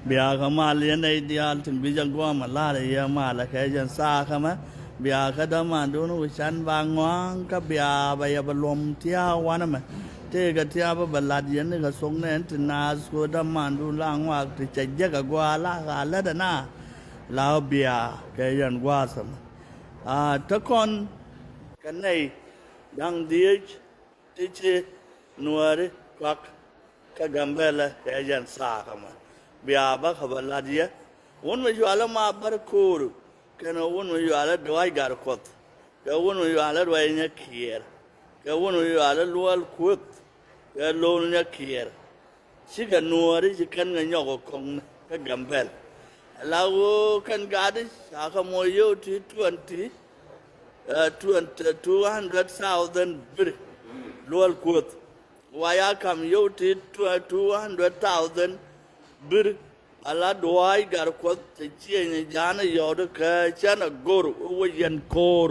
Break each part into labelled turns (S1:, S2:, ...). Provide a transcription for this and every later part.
S1: biya kama liyan ay dial tin bijan gwa mala ya mala ka jan sa kama biya ka da man do no chan ba ngwang ka biya ba ya balom tia wana ma te ga tia ba balad yan ga song ne tin na so da man do lang wa ti che ja ga gwa la ga la da na la biya ka jan gwa sam ta kon kan nei dang die ti che nuare kwak ka gambela ka jan sa kama biya ba ka balad ya won me jo ala ma bar kur kana won me jo ala dwai gar kot ka won me jo ala dwai nya kier ka won me jo ala lual kut ka lo nya kier si ka nuare si kan nga nyo kong ka gambel lawo kan gadi sa ka mo yo ti 200,000 bir lual kut waya kam yo ti 200,000 bir ala doai gar ko te chi ni jana yodo ka chana gor o yan kor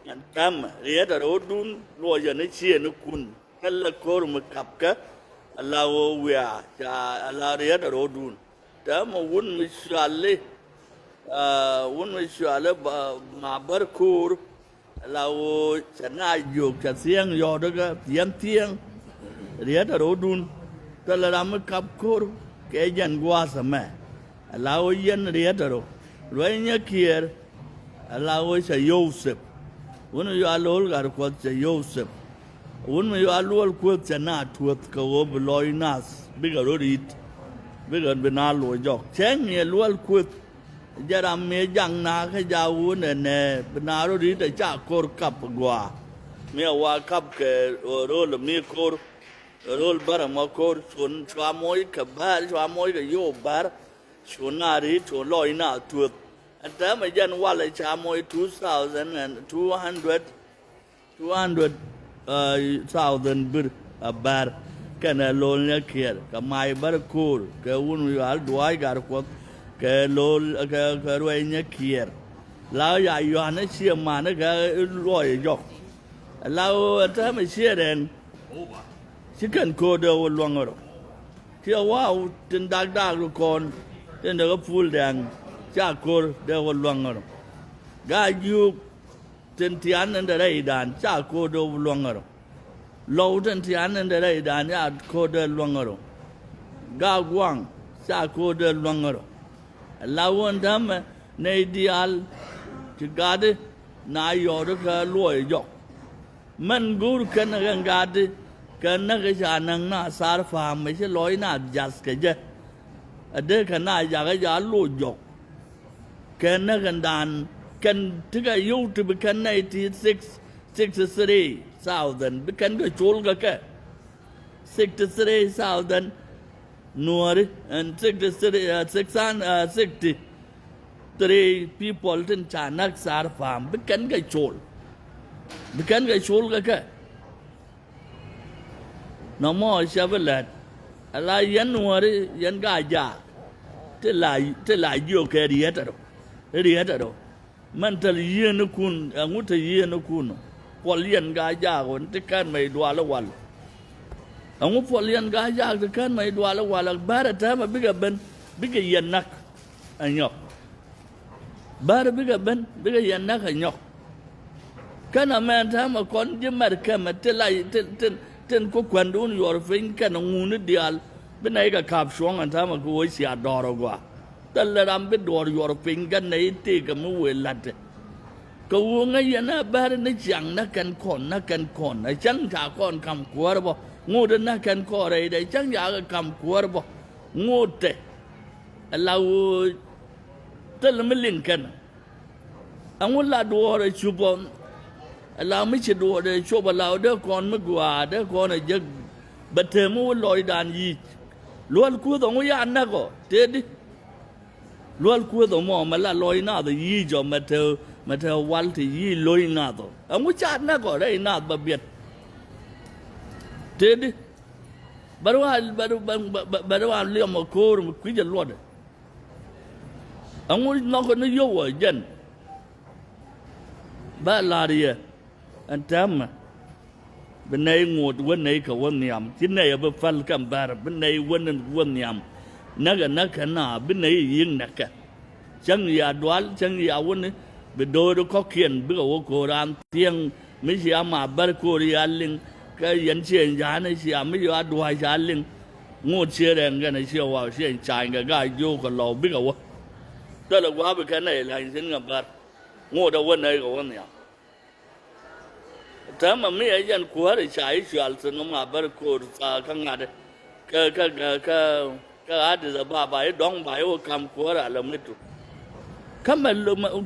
S1: yan tam re da rodun lo yan ni chi ni kun kala kor mu kap ka ala o wia cha ala re da rodun ta mo won mi shale won mi shale ma bar kor ala o chana yo ka siang yodo ka tiang re da rodun kala ram kap kor cái dân qua sao mà lao dân riết rồi rồi nhớ kia lao sẽ Joseph uốn yêu alo gar quật sẽ Joseph uốn yêu alo quật sẽ na tuột cầu bơi nas bây giờ rồi bây giờ bên alo dọc chén nghe alo quật giờ làm mấy giang na cái giáo uốn này bên alo đi để trả cor cặp qua mấy hoa cặp cái rồi là mấy cor rol bar ma kor chun chwa moi ka bar chwa moi ka yo bar chunari chun loi na tuot ata ma jan wala cha moi 200,000 bir bar kana lol nya kier ka mai bar kor ka un al duai gar ko ka lol ka roi nya kier lao ya yo na sia ma na ka loi yok lao ata ma sia den chỉ cần cô đều luang rồi, khi wow trên đạc đạc rồi còn trên đó có phul đèn, cha cô đều luang rồi, gai du trên thian nên đây đàn cha cô đều luang rồi, lâu trên thian nên đây đàn cha cô đều luang rồi, ga quang cha cô đều luang rồi, lâu anh thắm này đi al chỉ ga đi nãy giờ đó cái lúa dọc, mình guru cái này ga đi karena kesanang na sar fahamไม่ใช่ร้อยนาจัสกันจ้ะเด็กขนาดอยากจะรู้จบkarenaกันดานกันที่ก็อยู่ที่เป็นกันในที่63,000เป็นกันก็โจลก็แค่63,000นัวริand 63 people ที่ชานักสารฟาร์มเป็นกันก็โจลเป็นกันก็โจลก็แค่น้องมอชาวเล็ดอะไรยันนัวริยันกายาที่ลายโยกเรียดเรามันทะเลนุคุณงูทะเลนุคุณพอเลี้ยนกายาคนที่กันไม่ดัวละวันงูพอเลี้ยนกายาที่กันไม่ดัวละวันบาร์เธอมาบิกยันนักอันยกบาร์บิกยันนักอันยกกันอเมริกามาคนยิ่งมาเกิดมาที่ลายที่ก็ควันดูนอยู่ฟินกันงูนิดเดียวเป็นไงกับขับช่วงอันทำมากูไอ้เสียดอร์กว่าแต่ละรำเป็นดอร์อยู่ฟินกันในที่กับมือเวลัดก็วงไงนะบ้านในจังนักกันคนไอ้จังจากคนคำขวดบ่งูเดินนักกันคนอะไรได้จังอยากคำขวดบ่งูเตะเราแต่ละไม่เล่นกันอันว่าลาดูอะไรชุบเราไม่ใช่ดูเลยชอบเราเด้อก่อนเมื่อกว่าเด้อก่อนจะบัดเทมูลอยดานยีล้วนคู่ตรงวิญญาณนะก็เด็ดล้วนคู่ตรงมอมาละลอยหน้าตัวยีจอมาเธอวันที่ยีลอยหน้าตัวอันว่าจัดนะก็ได้หน้าบะเบียดเด็ดบารวาเลี้ยงมาโครมคุยจะล้วนอันว่านอกนั้นโย่ยันบ้าลาเรียอันทำเป็นในงูวันในเขาวันยำที่ในเอาไปฟันกันบาร์เป็นในวันนั้นวันยำ นักหนาบินไหนยิงนักจังยาดวลจังยาวันนี้ไปโดนเขาเขียนบิกว่าโครานเตียงไม่ใช่อามาบาร์โคริอาลิงก็ยันเชียนจานไม่ใช่ไม่ใช่อาดวายจานลิงงูเชียแรงกันในเชียวว่าเชียนจานก็โยกันเราบิกว่าแต่ละว่าไปแค่ไหนหลังเส้นกันบาร์งูตะวันไหนก็วันนี้แต่มันไม่ยันขวาได้ใช้ชาลสนมาบาร์โคร์ข้างหน้าก็อาจจะบ้าไปดองไปว่าคำขวาอะไรไม่ถูกคำมัน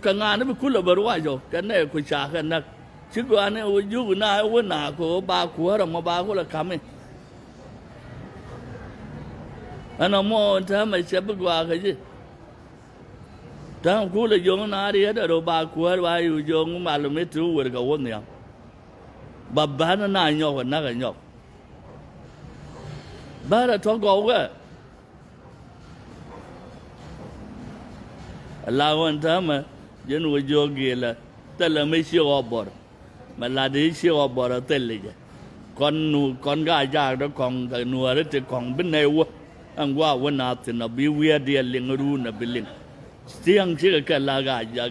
S1: ข้างหน้านี่เป็นคุณละบารวาโจกันเนี่ยคุยชากันนักชิกว่าเนี่ยอยู่หน้าวันหน้าก็บ้าขวาเรามาบ้าคนละคำเองอันนั้นมองถ้าไม่เชื่อปกว่ากันจีถ้าคุณเลยยงนาเรียดเราบ้าขวาว่าอยู่ยงมาเราไม่ถูกว่าก็วันนี้บ้านน่าหยอกนักหยอกบ้านท้องกอกะลาวันทำยันวัจโยกีละแต่ละไม่เชื่อบ่ร์มันลาดีเชื่อบ่ร์เตลิจคนก็อยากแล้วของกันนัวแล้วจะของเป็นไงวะอังว่าวันนาตินะบิวเวียดีลิงรูนะบิลิงเสียงเชื่อแค่ลากายา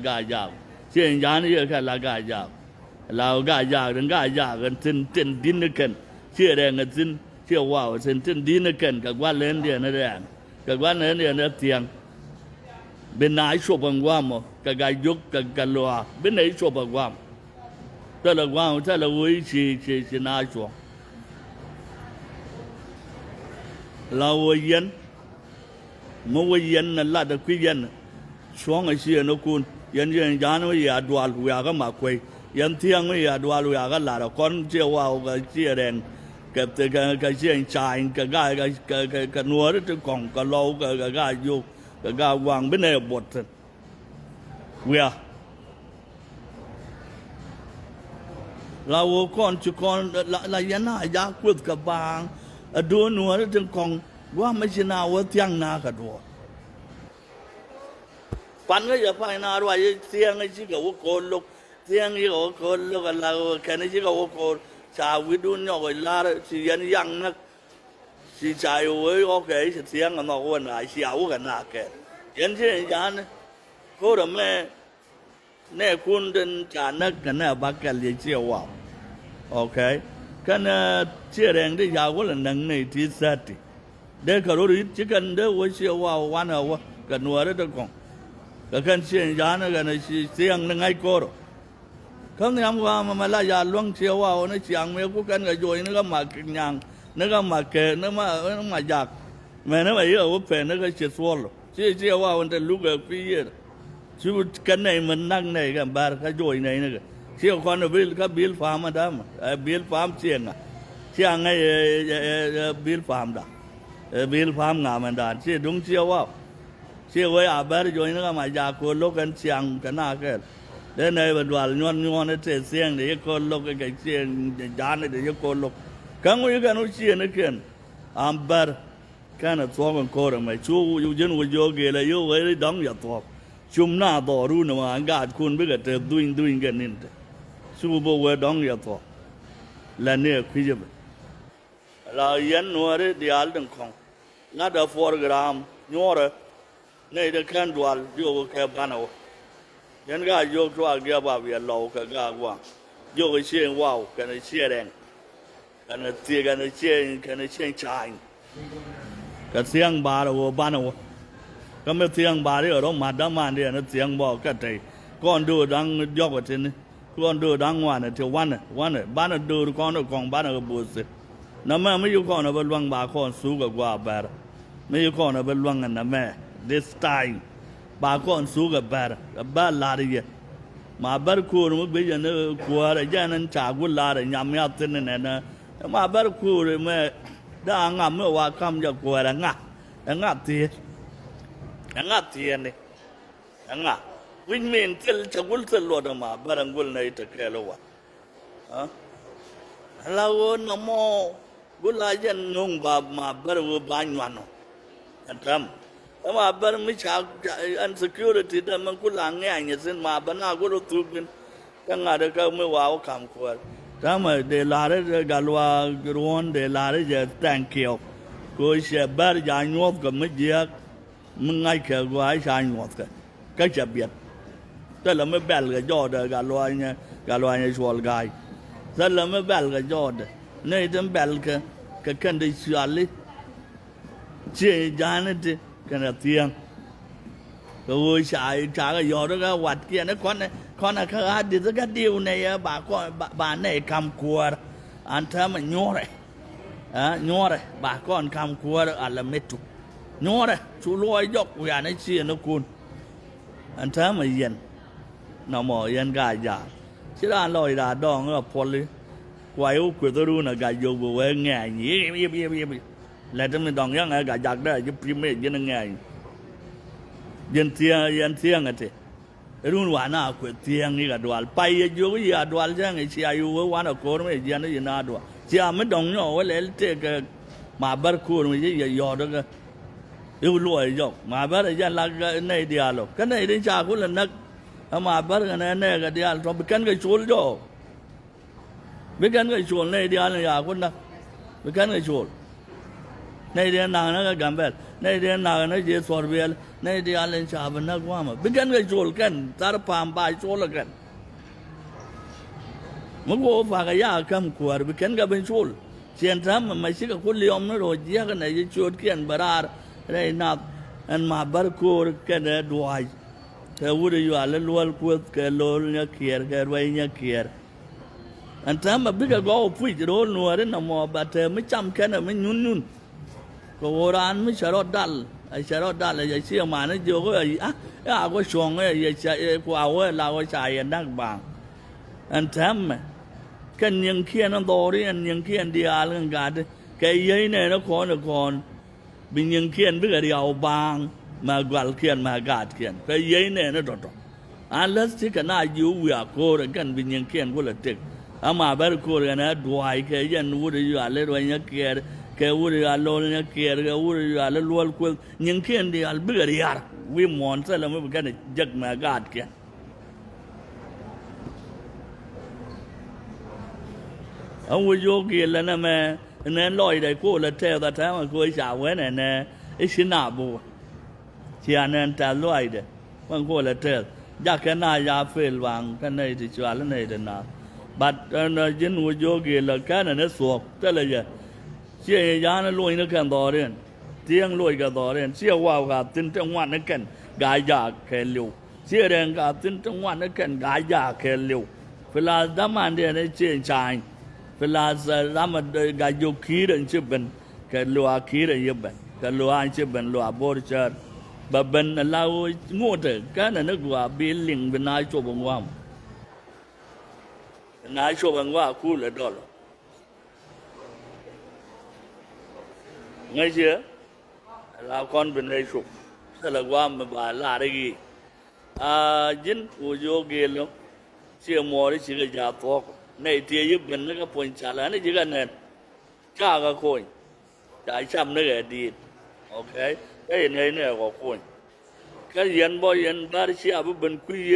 S1: กเสียงยานเชื่อแค่ลากายากลากายากกันตินดินกันเชื่อแรงกันตินเชื่อว่าตินดินกันกับว่าเล่นเดียนแรงกับว่าเล่นเดียนเตียงเป็นนายชอบบังว่ามั้งกับกายยกกับกันลัวเป็นนายชอบบังว่าแต่ละว่าแต่ละวิชีนายชอบเราเย็นมัวเย็นนั่นละตะกี้เย็นช่วงไอ้เสียนกุลยันยานไม่อยากดวลอยากก็มาคุยยันเที่ยงไม่อยากดวลอยากก็ลาละคนเจ้าว่าก็เสียแรงกับเสียงชายกับนัวหรือจะกล่องกับเรากับกายยกก็กาวางเป็นในบทเวียเราก่อนจุก่อนละยันน่ายากพูดกับบางดูนัวแล้วจึงกองว่าไม่ใช่นาว่าเที่ยงนากันด้วยปันก็จะไปนาว่าเที่ยงไอ้ชิกับว่าโกนลูกเที่ยงไอ้กับว่าโกนลูกเราแค่นี้ชิกับว่าโกนชาววิดุนยอกไอ้ลาสิยันยังนักสิใจเว้ยโอเคสิเสียงกันนอกวันไหนเสียวกันนักแกยันเช่นยันเขาทำไมเนี่ยคุณเดินจานนักกันเนี่ยบักกันเลยเชี่ยวว่าโอเคกันเชื่อแรงได้ยาวกว่าหนังในที่สัตย์เด็กเขารู้จิกันเด็กว่าเชี่ยวว่าวันเอาว่ากันนัวได้ตั้งกองกันเชื่อยันกันเสียงนั่งไอ้โกรคำนี้ทำว่ามันละยาล่วงเชี่ยวว่าเนี่ยเสียงเมื่อกูกันกับโยนนึกว่ามากินยังนึกว่ามาเกะนึกว่าอยากแม่นึกว่าเยอะว่าเป็นนึกว่าเชื่อสวรรค์เชื่อว่าวันแต่ลูกกับพี่เยอะชีวิตกันไหนมันนั่งไหนกันบาร์ก็โยนไหนนึกเชื่อคนบิลก็บิลฟาร์มมาทำบิลฟาร์มเชียงอ่ะเชียงไงบิลฟาร์มด่าบิลฟาร์มงามันด่าเชื่อดุงเชื่อว่าไว้อาบาร์โยนนึกว่ามาอยากคนโลกกันเชียงกันน่าเกิดเดินในบัดวันย้อนนั่นเสียงเดี๋ยวคนโลกกันเชียงจานเดี๋ยวคนโลกกังวลกันอุเชียนกันอาบาร์กันตัวกันโคร์มาชูยูจนวัจโยเกลยูไว้ดังยัดตัวชุมหน้าต่อรู้นะว่าการคุณไปกับเธอดุยกันนี่ชูบัวดังยัดตัวและเนี่ยคุยจะเป็นเรายันนัวเรื่องเดียร์ดังของนัดฟอร์กรามนัวเรื่องในเรื่องการดวลโยกแค่บ้านเอายันก็โยกตัวเกี่ยวกับเรื่องเราก็ว่าโยกเชี่ยงว้าวกันเชี่ยแรงกันเชี่ยงชายกันเสียงบาร์เอาบ้านเอาก็ไม่เสียงบาร์ที่เรามาดามานเดียนเสียงบอกก็ใจก่อนดูดังยกว่าเช่นนี้ก่อนดูดังวันเที่ยววันบ้านดูก่อนของบ้านก็บูสน้ำแม่ไม่อยู่ก่อนเป็นวังบาก่อนสู้กับว่าบาร์ไม่อยู่ก่อนเป็นวังกันน้ำแม่ this time บาก่อนสู้กับแบร์บ้านลาดีมาบาร์คูร์มุกไปยันกัวอะไรยันนั้นจากกุลาอะไรยามยามเต้นเนี่ยนะมาบาร์คูร์เมื่อได้งามเมื่อว่าคำจะกัวอะไรงะเทียนนี่งะวิ่งเมนเทลจะกุลเทลโลดมาบาร์กุลในตะแคร์โลวะเราโนโมกุลายันงงบามาบาร์บานวันอันทำแต่มาบาร์ไม่ชาอัน security แต่มันกุลาง่ายเนี่ยสิมาบานากุลตุกินก็งาเด็กไม่ว่าคำควรถ้ามาเดลาร์กาลวารวนเดลาร์จะ thank you cô sẽ bắt giá nhót cái mấy giặc mình ngay cái gói sai nhót cái chả biết thế là mới bèn cái gió đó cái loài này xuôi gai thế là mới bèn cái gió đó này thì bèn cái cần đi xuyên đi chỉ giá này thì cái là tiền rồi xài cái gió đó cái quạt kia nó con này cái đi cái điều này bà này cầm cua anh thấy mà nhớ đấy bà con cầm cua ở làm mít nhớ đấy chú lôi dọc về này chia nó cuốn anh thấy mà yên nó mò yên gà già chứ là lôi ra đòn nó phô đi quay ốc của tôi luôn là gà dầu vừa nghe nhỉ lại trong mình đòn nhá gà già đó giúp phim mấy cái nó nghe yên thiêng à thế luôn hoàn nào của thiêng như cả đồ bay vô cái gì à đồ chứ ngày xưa yêu hoàn nào cố mấy gì nó gì nào đồ chỉ à mấy đồng nhỏ lấy cái mà bắt cố mấy gì giờ đó cái yêu lùi dọc mà bắt giờ là cái này đi alo cái này đi cha cũng là nấc mà bắt cái này cái đi alo rồi cái chuột đó cái chuột này đi alo ya cũng nấc cái chuột này đi nào nó cái gam bel này đi nào nó dễ xóa bel này đi alo cha bên nấc quá mà cái chuột cái tar pam bay chuột là cái mà cô phải cái ya cầm quạt cái bên chuột chuyện thắm mà chỉ có cuốn liom nó rồi giá cái này chuột cái barar đây nạp anh mà bắt cô cái này đuổi cái vụ đấy là luôn quật cái lối nhá kia cái vây nhá kia anh thắm mà biết cái gói phui cái đó nuôi đấy nằm mà bắt mấy trăm cái này mới nhún cái orang mới sợ đắt là vậy xíu mà nó vô cái có xuồng cái vậy quào cái là cái xài anh đang bằng anh thắm mà cái những kia nó to đấy anh những kia đi ăn cái giấy này nó còn bình những khiên với cái điều bang mà gọi khiên mà gạt khiên cái giấy này nó đỏ unless chỉ cái nào yêu vừa cô rồi cái bình những khiên của là tiếc mà bây giờ cô cái này đuổi cái dân vô đi vào lấy đuổi nhá kia cái vô đi vào lôi nhá kia cái vô đi vào lấy lôi cô những khiên đi vào bây giờ đi à vì muốn sẽ làm cái này giấc mà gạt kia ông vô kia là nè mẹ nên lôi đây cô là theo ta thấy mà cô ấy xả với này nè ít xin nào bù chỉ anh em ta lôi đây mà cô là theo giá cái này giá phê vàng cái này thì chua cái này thì nào bắt nó dân ngồi vô kia là cái này nó suộc tức là gì chỉ giá nó lôi nó cần to đi tiếng lôi cái to đi chỉ vào cả tin trong ngoan nó cần gái già cái liu chỉ đèn cả tin trong ngoan nó cần gái già cái liu phải là đám anh đi này chơi chạy phải là làm cái vô khí đến chứ bên cái lúa khí đến như bên cái lúa anh chứ bên lúa bồi chờ và bên là ngô thế cái này nó gọi bị linh bên này cho bằng quang này cho bằng quang cú là đó rồi ngay chưa là con bên này chụp thế là qua mà bà là đây gì dân của vô kia lắm chưa mua đấy chỉ cái giá to này thì giúp mình nó có phần trả lại nó chỉ cần này cha cái coin trả chăm nó cái đi ok cái này này có coin cái dân bao dân ba chỉ áp bên quy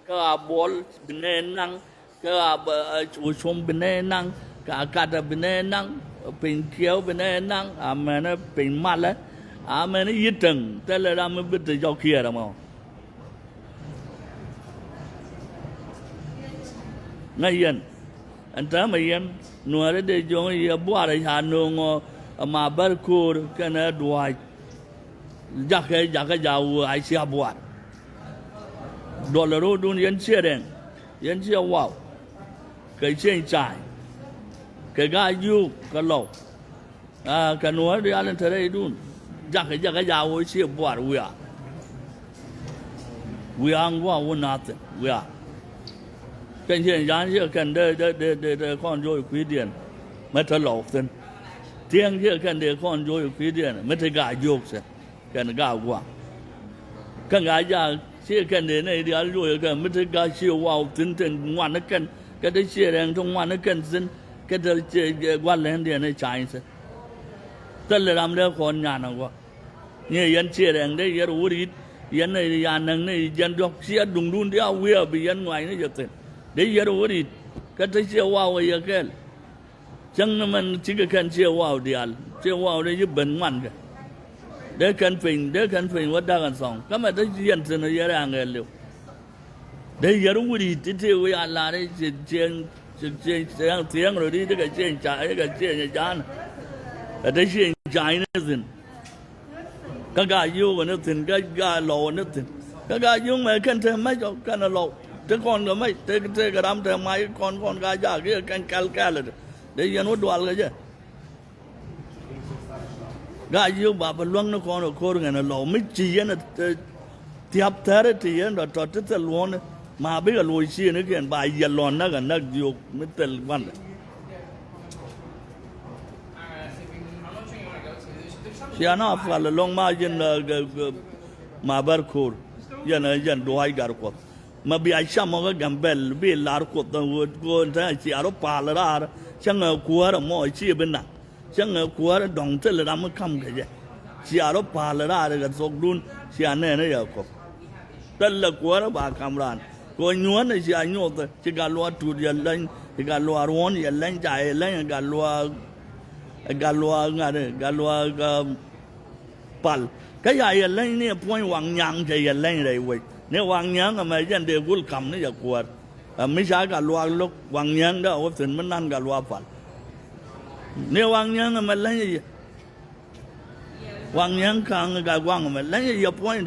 S1: cái ball bên này năng cái chủ sôm bên này năng cái cát bên này năng bên kéo bên này năng mà nó bên mặt đấy mà nó ít từng thế là làm biết được cho kia đâu mà ngay dân anh ta mà yên nuôi đấy để cho người bua đấy hà nội mà bắt cô cái này đuổi giá cái giàu ai xia bua đôi là đôi đun yên xia đen yên xia wow cái chuyện trái cái gai du cái lẩu cái nuôi đấy anh thấy đấy đun giá cái giàu ai xia bua we are nothing we are cái chuyện giá chưa cần để con rồi quý tiền mới thật lộc tiền tiếng chưa cần để con rồi quý tiền mới thật gà dốc sẽ cần gà quá cái gà giá chưa cần để này đi ăn rồi cần mới thật gà siêu wow tiền ngoan nó cần cái đấy chia đen trong ngoan nó cần xin cái đấy quan lên tiền này chạy sẽ tất là làm được con nhà nào quá như dân chia đen đấy giờ uống ít dân này nhà này dân đọc chia đùng đun đi ao bị dân ngoài nó giật tiền đấy giờ đâu đi cái thấy chưa wow vậy cái จังมันจิกกันเชี่ยวว่าวเดียลเชี่ยวว่าวได้ยึดเป็นมันกันเด็กกันฟิงวัดดักันสองก็มาได้ยันเสนอเยอะงเงี้ยเร็วได้ยารู้ดีที่เที่ยวอันลาได้เสียงเราดีได้ก็เชียงใจได้ก็เชียงจานได้เชียงใจนี่สิก็กายุ่งนี่สิก็กาหล่อนี่สิก็กายุ่งมากันเธอไม่จบกันหล่อเธอคนก็ไม่เธอกระดำเธอไม่คนกายากเยอะกันแกลเลยได้ยันวัดดวลกันเจ้กายุ่งบาปล้วนนึกคนโคตรกันหล่อไม่จีนน่ะเทียบเธอได้จีนเราตอดจะล้วนมาเบกลอยชีนึกเห็นบ่ายยันหลอนนักกันนักยุกไม่เตลวันเสียน้าฟังลงมายันมาบาร์คูร์ยันดวายการ์กมาบิอาชามก็กัมเบลบิลาร์กตั้งวัดกูนท่าชีอารุปาลาร์ช่างกัวร์มอชีเป็นนักช่างกัวร์ดองเตลรำคำกันเจ้ชีอารุปาลาร์กันสกดุนชีอันเนี่ยนะยากบเตลกัวร์บาคำรานก็ยวนนี่ชีอันยอดชีกาลัวทูดยันเล่นชีกาลัวร้อนยันเล่นใจเล่นกาลัวงานกาลัวก็ปัลก็ยันเล่นเนี่ยพวยวังยังใจยันเล่นอะไรเว้ยเนี่ยวังยังทำไมยันเดือกุลคำนี่จะกวดไม่ใช่กาลัวลูกวังยังได้ว่าถึงมันนั่นกาลัวปัลเนี่ยวังยังทำไมเล่นวังยังขังกาวังทำไมเล่นอย่าพวย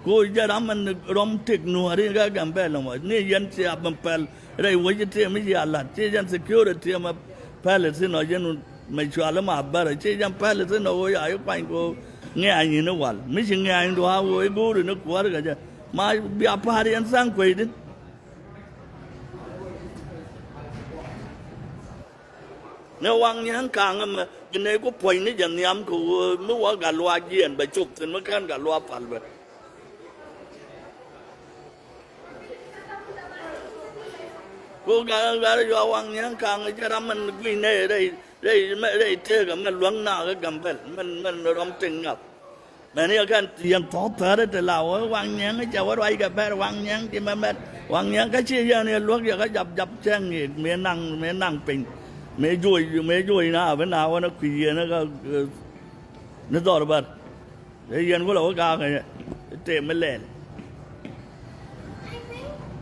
S1: กูจะทำมันรอมเทคโนโลยีก็กัมเบลมานี่ยันเสียบัมเปลอะไรวะจะเทียมไม่ใช่อะไรเช่ยัน security มาเปลสินะยันไม่ชัวร์ละมาบาร์เช่ยันเปลสินะโอ้ยอายุไปกูเงี้ยนี่นะวัลไม่ใช่เงี้ยนี่ตัวโอ้ยกูเรื่องกวาดกันจ้ะมาบิอาพาริอันสังคุยดิเนี่ยวังยังขังมากินไอ้กูป่วยนี่อย่างนี้กูเมื่อวันกันลัวเยียนไปจุบถึงเมื่อกันกันลัวปัลไปกูการอยู่วังยังขังจะทำมันวิ่งได้ไม่ได้เท่กับมันหลวงหน้าก็กำเป็นมันร้องตึงอ่ะแต่นี่กันยังท้อเธอได้แต่เราวังยังจะว่าไรกับแม่วังยังที่มันแบบวังยังก็เชี่ยเนี่ยหลวงยังก็จับแจ้งเหตุเมียนั่งเป็นเมียยุ่ยนะเป็นนาวันนักขี่นะก็นึกต่อระเบิดไอ้ยันก็เราก็กางไงเตะไม่เล่น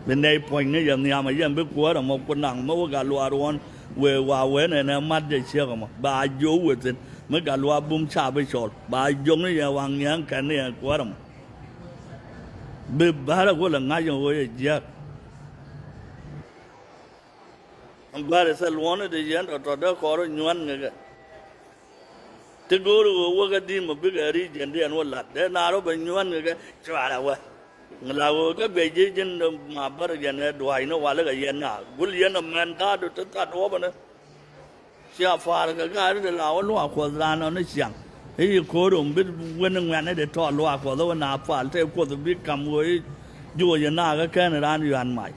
S1: เป็นในพอยนี่อย่างนี้มายันไปกลัวแต่มาคนหนังมาว่าการลัวร้อนเววาเวเนี่ยนะมัดจะเชื่อกันมาบาโย่เวสิเมื่อการลัวบุ้มชาไปชดบาโยงนี่อย่าวางยังกันเนี่ยกลัวมั้งบิบาร์ก็ละง่ายอย่างว่าเยอะบาร์เซลวอนเนี่ยยันตัวเด็กขอรยวนเงี้ยที่กูรู้ว่าก็ดีมาบิกอะไรยันเดียนว่าหลัดเดี๋ยวนารเป็นยวนเงี้ยชัวร์แล้ววะเราก็เบยจินมาบาร์ยันเนี่ยด้วยนะว่าเลยก็ยันน่ะกุลยันมันตาดูตัดหัวมันนะเสียฟ้าก็การที่เราลัวขวดร้านเอาเนี่ยเสียงไอ้โคตรบิดวันนึงวันนี้เด็ดทอดลัวขวดแล้ววันหน้าฟ้าเท่ขวดบิดกำไว้อยู่ยันหน้าก็แค่ในร้านอยู่อันใหม่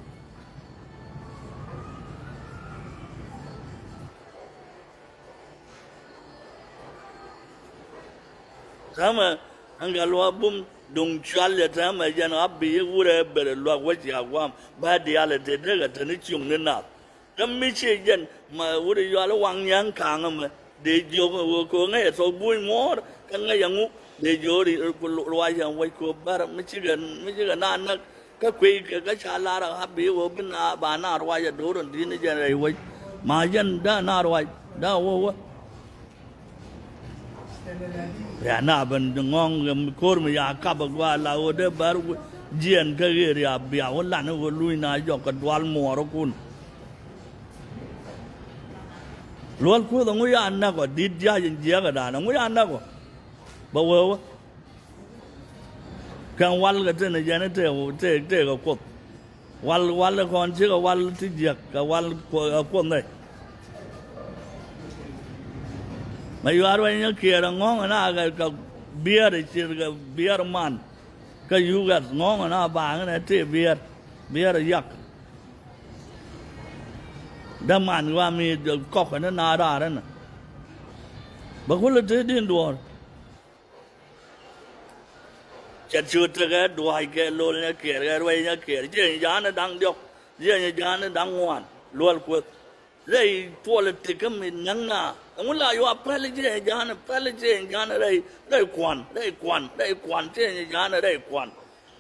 S1: ทำไมอันก็ลัวบุ้มดงชัลเลยทำไมยันอับบีกูเรเบลลัววัชยากวามบาดีอะไรเด็ดๆก็ท่านี่จุ่มเนี่ยนับก็ไม่ใช่ยันมาวุฒิยาละวังยังขังมาเดี๋ยวก็ไงสอบบุยมอร์กันไงยังงูเดี๋ยวดิรวยยังไว้กูบาร์ไม่ใช่กันนั่นนักก็คุยก็ชาลาระฮับบีว่าเป็นบ้านน่ารวยจะดูเรื่องที่นี่จะอะไรไว้มายันด้านน่ารวยด้าวัวya na ben ngong kor mi ya ka ba gwa la o de bar jien ka ge ya bia o la no lui na jo ka dwal mo ro kun lol ku da ngu ya na ko di ja yin je ga da na ngu ya na ko ba wo kan wal ga te na ja na te ga ko wal kon chi ga wal ti je ka wal ko neiมาอยู่อะไรเนี่ยเกี่ยร์งงนะก็เบียร์ที่เบียร์มันก็อยู่กันงงนะบางนะที่เบียร์ยักษ์ดำมันว่ามีก๊อกนั้นนาดานั่นนะบางคนเลยที่ดินดัวจะชุดก็ดัวแกโลเนี่ยเกี่ยร์อะไรเนี่ยเกี่ยร์เจ้าหน้าดังเดียวเจ้าหน้าดังงวนล้วนกุด Ray politics min nanga. Amula you are palace jana palace jana ray kwan change jana ray kwan.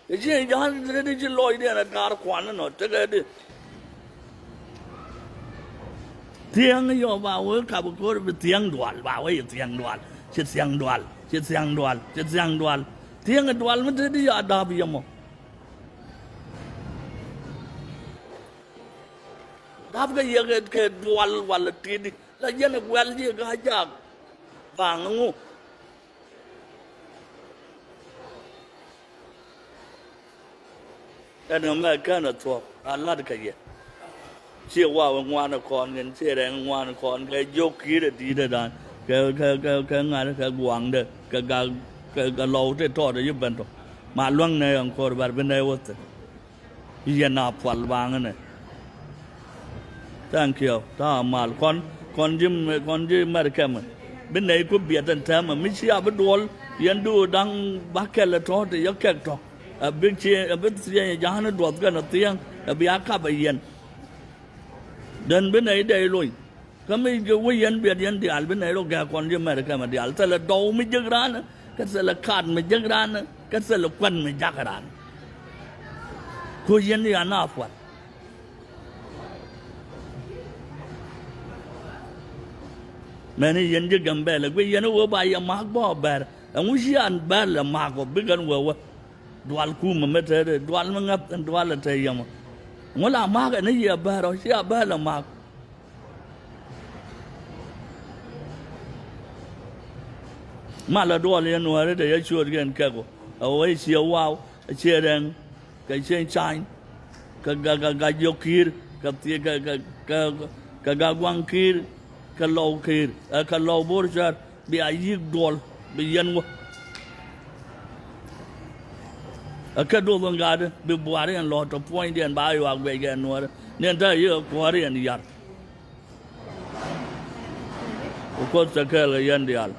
S1: The change jana ready to Lloyd and a car kwan no take it. Tiang yo ba wo ka bu ko bi tiang dual ba we tiang dual chit tiang dual tiang dual ma de ya da bi mo da ga ye ke dual wal ti di la yen wel ji ga ja ba ngu ana ma kana to Allah da kai chia qua ngoan là con nhân chia đen ngoan là con cái dốc khí để đi để đàn cái ngài cái quảng đấy cái lâu thế to để giúp bên đó mà luang này ông coi bà bên đây vậy bây giờ phật vàng này thank you ta mà con chim mà cái mà bên này có biệt anh ta mà mình chia bên đuôi yên đu đang bắt cái là to thì giấc cái to bên chia giá nó đuổi cái nó tiếng bị ác cả bây giờ dan bên này đây rồi, kami juga yang biar yang dial bên này rồi gak con dia mereka mah dial, kalau dau menjagran, kan kalau kad menjagran, kan kalau quan menjagran, kau yang ni anak apa? Mana yang je gambel, kau yang tu bayar mak bawa ber, amusian ber lah mak bawa, bukan bawa, dual ku memeter, dual mengap, dual terjemah. Ngolah mak ni ya ber, siapa ber lah mak. Malah dual yang nuara dia cuci kan kago, awai siawau, cereng, kacang cain, kagakir, kagagwangkir, kalaukir, kalau borjar, biayik dual, biyan wa. Akadu bangada bibuari and lot of point and buy you again nor nenta you quarry and yard. Of course the girl yandial.